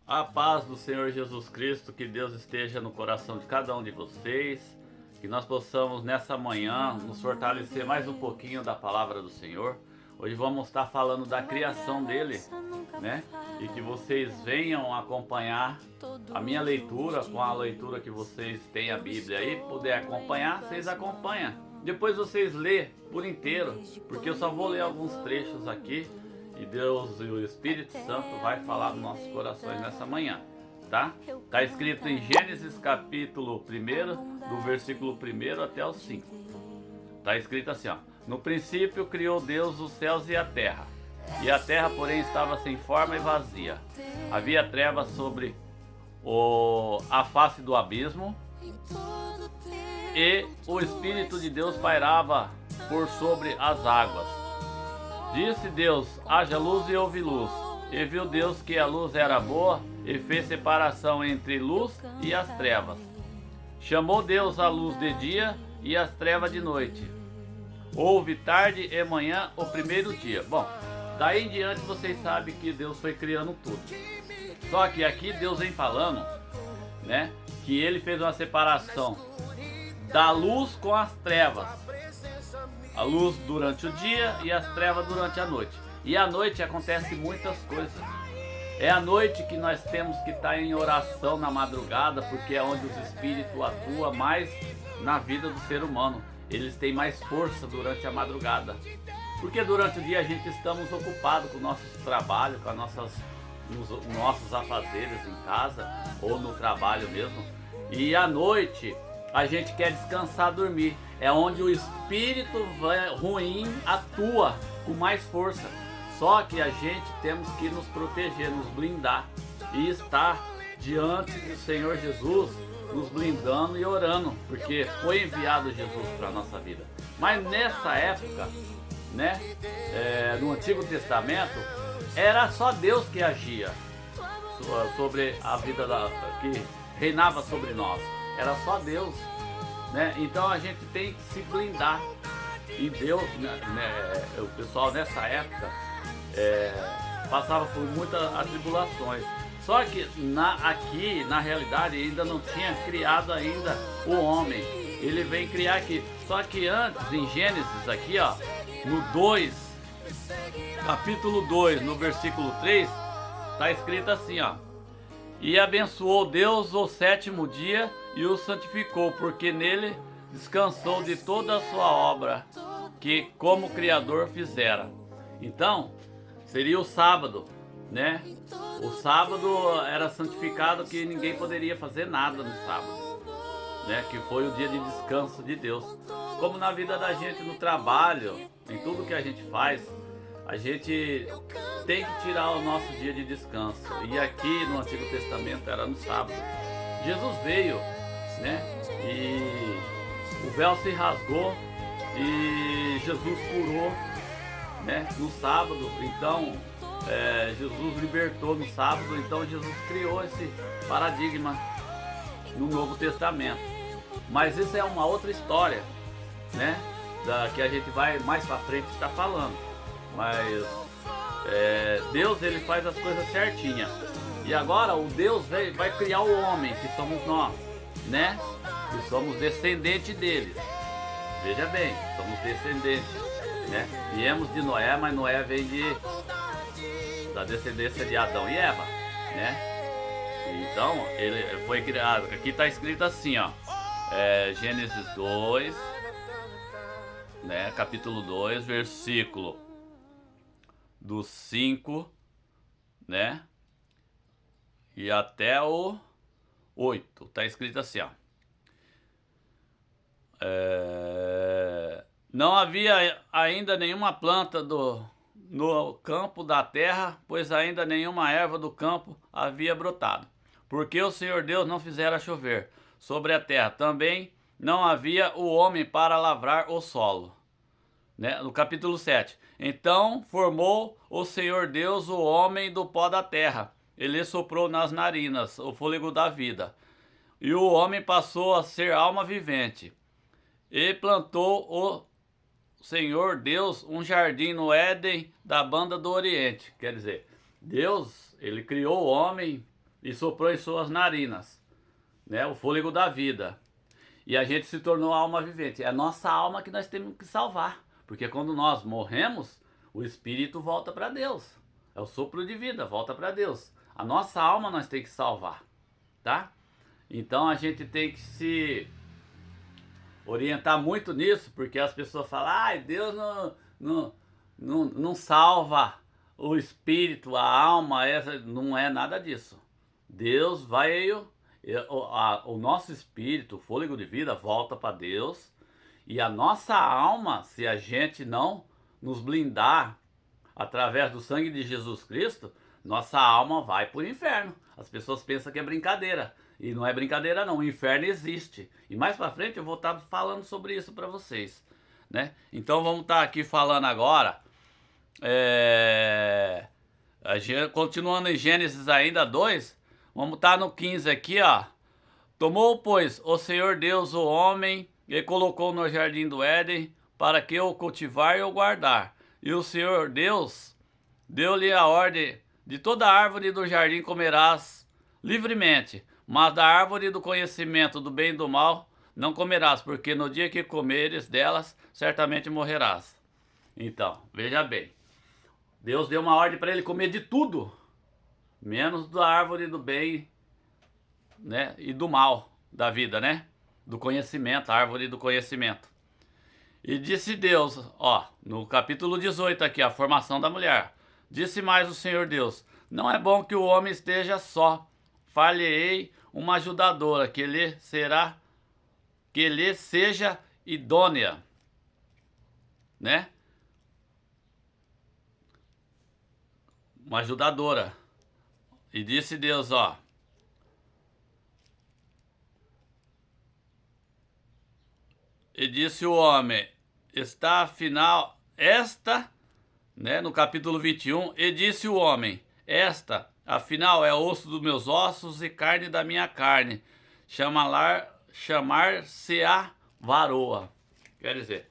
A paz do Senhor Jesus Cristo, que Deus esteja no coração de cada um de vocês, que nós possamos nessa manhã nos fortalecer mais um pouquinho da palavra do Senhor. Hoje vamos estar falando da criação dele, né? E que vocês venham acompanhar a minha leitura com a leitura que vocês têm a Bíblia aí, puder acompanhar, vocês acompanham. Depois vocês lê por inteiro, porque eu só vou ler alguns trechos aqui. E Deus e o Espírito Santo vai falar nos nossos corações nessa manhã, tá? Está escrito em Gênesis capítulo 1, do versículo 1 até o 5. Está escrito assim, ó. No princípio criou Deus os céus e a terra porém estava sem forma e vazia. Havia trevas sobre a face do abismo, e o Espírito de Deus pairava por sobre as águas. Disse Deus, haja luz e houve luz. E viu Deus que a luz era boa, e fez separação entre luz e as trevas. Chamou Deus a luz de dia e as trevas de noite. Houve tarde e manhã o primeiro dia. Bom, daí em diante vocês sabem que Deus foi criando tudo. Só que aqui Deus vem falando, né, que ele fez uma separação da luz com as trevas. A luz durante o dia e as trevas durante a noite. E à noite acontece muitas coisas. É à noite que nós temos que estar em oração na madrugada, porque é onde os espíritos atuam mais na vida do ser humano. Eles têm mais força durante a madrugada. Porque durante o dia a gente estamos ocupados com o nosso trabalho, com os nossos afazeres em casa ou no trabalho mesmo. E à noite a gente quer descansar, dormir. É onde o espírito ruim atua com mais força. Só que a gente temos que nos proteger, nos blindar e estar diante do Senhor Jesus, nos blindando e orando, porque foi enviado Jesus para a nossa vida. Mas nessa época, né, no Antigo Testamento, era só Deus que agia sobre a vida que reinava sobre nós. Era só Deus, né? Então a gente tem que se blindar. E Deus, né, o pessoal nessa época passava por muitas atribulações. Só que aqui, na realidade, ainda não tinha criado ainda o homem. Ele vem criar aqui. Só que antes, em Gênesis aqui, ó, no 2, capítulo 2, no versículo 3, está escrito assim, ó. E abençoou Deus o sétimo dia e o santificou, porque nele descansou de toda a sua obra, que como Criador fizera. Então, seria o sábado, né? O sábado era santificado, que ninguém poderia fazer nada no sábado, né? Que foi o dia de descanso de Deus. Como na vida da gente, no trabalho, em tudo que a gente faz, a gente tem que tirar o nosso dia de descanso. E aqui no Antigo Testamento era no sábado. Jesus veio, né? E o véu se rasgou e Jesus curou, né? No sábado. Então Jesus libertou no sábado. Então Jesus criou esse paradigma no Novo Testamento. Mas isso é uma outra história, né? Que a gente vai mais para frente estar falando. Mas Deus, ele faz as coisas certinhas. E agora o Deus vai criar o homem, que somos nós, né? Que somos descendentes deles. Veja bem, somos descendentes, né? Viemos de Noé, mas Noé vem da descendência de Adão e Eva, né? Então ele foi criado. Aqui está escrito assim, ó, Gênesis 2, né? Capítulo 2, versículo do 5, né? E até o 8. Tá escrito assim, ó. Não havia ainda nenhuma planta no campo da terra, pois ainda nenhuma erva do campo havia brotado, porque o Senhor Deus não fizera chover sobre a terra. Também não havia o homem para lavrar o solo, né? No capítulo 7. Então formou o Senhor Deus o homem do pó da terra. Ele soprou nas narinas o fôlego da vida. E o homem passou a ser alma vivente. E plantou o Senhor Deus um jardim no Éden da banda do Oriente. Quer dizer, Deus, ele criou o homem e soprou em suas narinas, né, o fôlego da vida. E a gente se tornou alma vivente. É a nossa alma que nós temos que salvar. Porque quando nós morremos, o espírito volta para Deus. É o sopro de vida, volta para Deus. A nossa alma nós temos que salvar, tá? Então a gente tem que se orientar muito nisso, porque as pessoas falam, ai, Deus não salva o espírito, a alma, não é nada disso. Deus veio, o nosso espírito, o fôlego de vida volta para Deus, e a nossa alma, se a gente não nos blindar através do sangue de Jesus Cristo, nossa alma vai para o inferno. As pessoas pensam que é brincadeira, e não é brincadeira não, o inferno existe. E mais para frente eu vou estar falando sobre isso para vocês, né? Então vamos estar aqui falando agora, continuando em Gênesis ainda 2, vamos estar no 15 aqui, ó. Tomou, pois, o Senhor Deus o homem e colocou no jardim do Éden para que o cultivar e o guardar. E o Senhor Deus deu-lhe a ordem: de toda árvore do jardim comerás livremente, mas da árvore do conhecimento do bem e do mal não comerás, porque no dia que comeres delas, certamente morrerás. Então, veja bem, Deus deu uma ordem para ele comer de tudo, menos da árvore do bem, né, e do mal da vida, né? Do conhecimento, a árvore do conhecimento. E disse Deus, ó, no capítulo 18 aqui, a formação da mulher. Disse mais o Senhor Deus: não é bom que o homem esteja só. Far-lhe-ei uma ajudadora, que lhe seja idônea, né? Uma ajudadora. E disse Deus, ó, e disse o homem, está afinal esta, né, no capítulo 21, e disse o homem, esta, afinal, é osso dos meus ossos e carne da minha carne, chamar-se-á varoa. Quer dizer,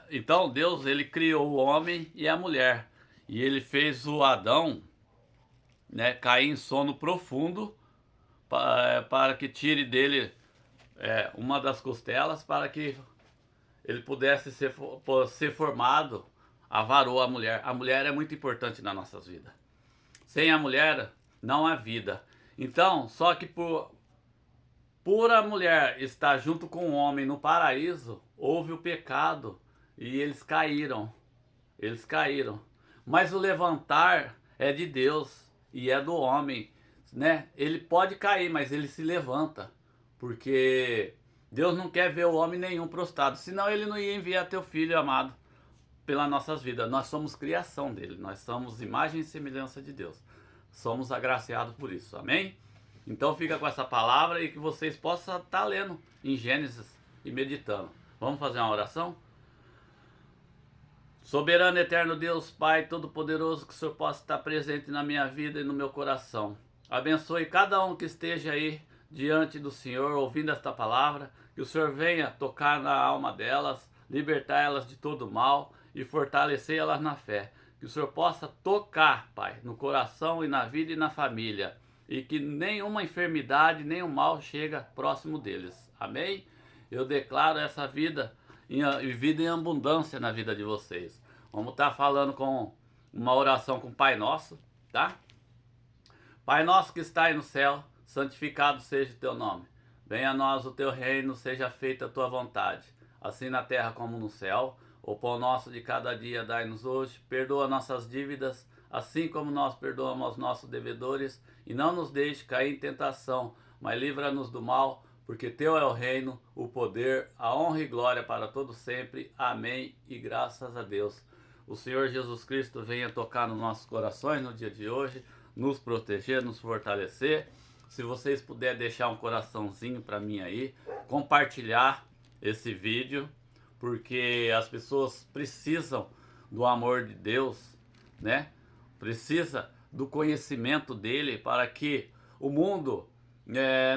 então Deus, ele criou o homem e a mulher, e ele fez o Adão, né, cair em sono profundo, para que tire dele uma das costelas, para que ele pudesse ser formado a varoa, a mulher. A mulher é muito importante nas nossas vidas. Sem a mulher não há vida. Então, só que por a mulher estar junto com o homem no paraíso, houve o pecado e eles caíram. Eles caíram. Mas o levantar é de Deus e é do homem, né? Ele pode cair, mas ele se levanta. Porque Deus não quer ver o homem nenhum prostrado, senão ele não ia enviar teu filho amado pelas nossas vidas. Nós somos criação dele, nós somos imagem e semelhança de Deus. Somos agraciados por isso, amém? Então fica com essa palavra e que vocês possam estar lendo em Gênesis e meditando. Vamos fazer uma oração? Soberano, eterno Deus, Pai Todo-Poderoso, que o Senhor possa estar presente na minha vida e no meu coração. Abençoe cada um que esteja aí diante do Senhor, ouvindo esta palavra, que o Senhor venha tocar na alma delas, libertar elas de todo mal e fortalecer elas na fé. Que o Senhor possa tocar, Pai, no coração e na vida e na família, e que nenhuma enfermidade, nenhum mal chega próximo deles. Amém? Eu declaro essa vida em abundância na vida de vocês. Vamos estar falando com uma oração com o Pai Nosso, tá? Pai nosso que está aí no céu, santificado seja o teu nome. Venha a nós o teu reino, seja feita a tua vontade, assim na terra como no céu. O pão nosso de cada dia dai-nos hoje, perdoa nossas dívidas, assim como nós perdoamos aos nossos devedores, e não nos deixe cair em tentação, mas livra-nos do mal, porque teu é o reino, o poder, a honra e glória para todo sempre. Amém e graças a Deus. O Senhor Jesus Cristo venha tocar nos nossos corações no dia de hoje, nos proteger, nos fortalecer. Se vocês puderem deixar um coraçãozinho para mim aí, compartilhar esse vídeo, porque as pessoas precisam do amor de Deus, né? Precisa do conhecimento dele para que o mundo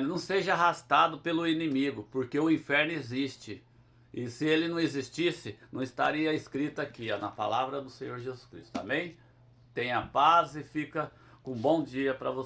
não seja arrastado pelo inimigo, porque o inferno existe. E se ele não existisse, não estaria escrito aqui, ó, na palavra do Senhor Jesus Cristo. Amém? Tenha paz e fica com um bom dia para você.